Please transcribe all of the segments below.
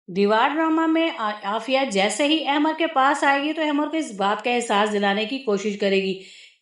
दीवार ड्रामा में आफिया जैसे ही अहमर के पास आएगी तो अहमर को इस बात का एहसास दिलाने की कोशिश करेगी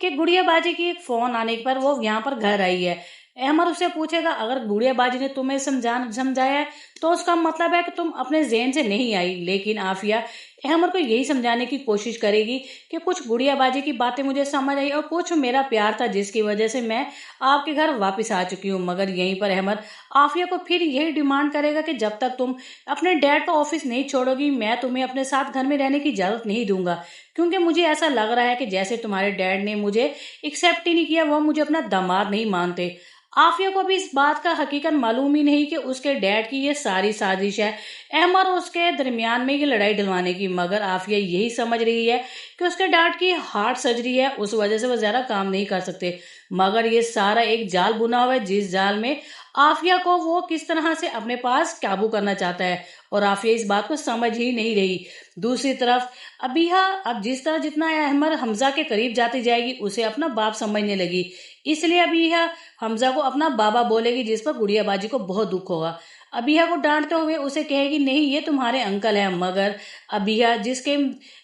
कि गुड़िया बाजी की एक फोन आने पर वो यहाँ पर घर आई है। अहमर उससे पूछेगा, अगर गुड़िया बाजी ने तुम्हें समझाया है तो उसका मतलब है कि तुम अपने ज़हन से नहीं आई। लेकिन आफिया अहमर को यही समझाने की कोशिश करेगी कि कुछ गुड़िया बाजी की बातें मुझे समझ आई और कुछ मेरा प्यार था जिसकी वजह से मैं आपके घर वापस आ चुकी हूँ। मगर यहीं पर अहमर आफिया को फिर यही डिमांड करेगा कि जब तक तुम अपने डैड का ऑफिस नहीं छोड़ोगी मैं तुम्हें अपने साथ घर में रहने की इजाजत नहीं दूंगा, क्योंकि मुझे ऐसा लग रहा है कि जैसे तुम्हारे डैड ने मुझे एक्सेप्ट ही नहीं किया, वो मुझे अपना दामाद नहीं मानते। आफिया को भी इस बात का हकीकत मालूम ही नहीं कि उसके डैड की ये सारी साजिश है अहमर और उसके दरमियान में ये लड़ाई डलवाने की। मगर आफिया यही समझ रही है कि उसके डैड की हार्ट सर्जरी है, उस वजह से वो ज्यादा काम नहीं कर सकते। मगर ये सारा एक जाल बुना हुआ है जिस जाल में आफिया को वो किस तरह से अपने पास काबू करना चाहता है और आफिया इस बात को समझ ही नहीं रही। दूसरी तरफ अबीहा अब जिस तरह जितना अहमर हमजा के करीब जाती जाएगी उसे अपना बाप समझने लगी, इसलिए अबीहा हमजा को अपना बाबा बोलेगी, जिस पर गुड़िया बाजी को बहुत दुख होगा। अबीहा को डांटते हुए उसे कहेगी, नहीं ये तुम्हारे अंकल हैं। मगर अबीहा जिसके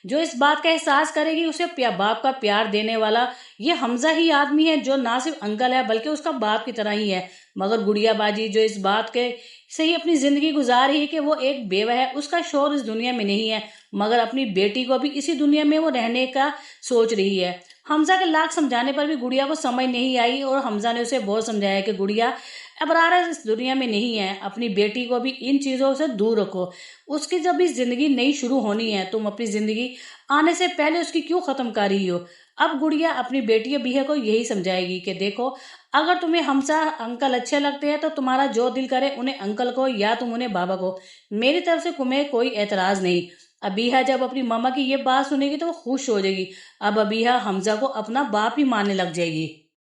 जो इस बात का एहसास करेगी उसे बाप का प्यार देने वाला ये हमजा ही आदमी है जो ना सिर्फ अंकल है बल्कि उसका बाप की तरह ही है। मगर गुड़िया बाजी जो इस बात के से ही अपनी जिंदगी गुजार रही है कि वो एक बेवा है, उसका शौहर इस दुनिया में नहीं है, मगर अपनी बेटी को भी इसी दुनिया में वो रहने का सोच रही है। हमजा के लाख समझाने पर भी गुड़िया को समझ नहीं आई और हमजा ने उसे बहुत समझाया कि गुड़िया अबरार इस दुनिया में नहीं है, अपनी बेटी को भी इन चीजों से दूर रखो, उसकी जब भी जिंदगी नई शुरू होनी है तुम अपनी जिंदगी आने से पहले उसकी क्यों खत्म कर रही हो। अब गुड़िया अपनी बेटी बिया को यही समझाएगी कि देखो, अगर तुम्हें हमसा अंकल अच्छे लगते हैं तो तुम्हारा जो दिल करे उन्हें अंकल को या तुम उन्हें बाबा को, मेरी तरफ से तुम्हें कोई एतराज नहीं। अबीहा जब अपनी मम्मा की ये बात सुनेगी तो वो खुश हो जाएगी। अब अबीहा हमजा को अपना बाप ही मानने लग जाएगी।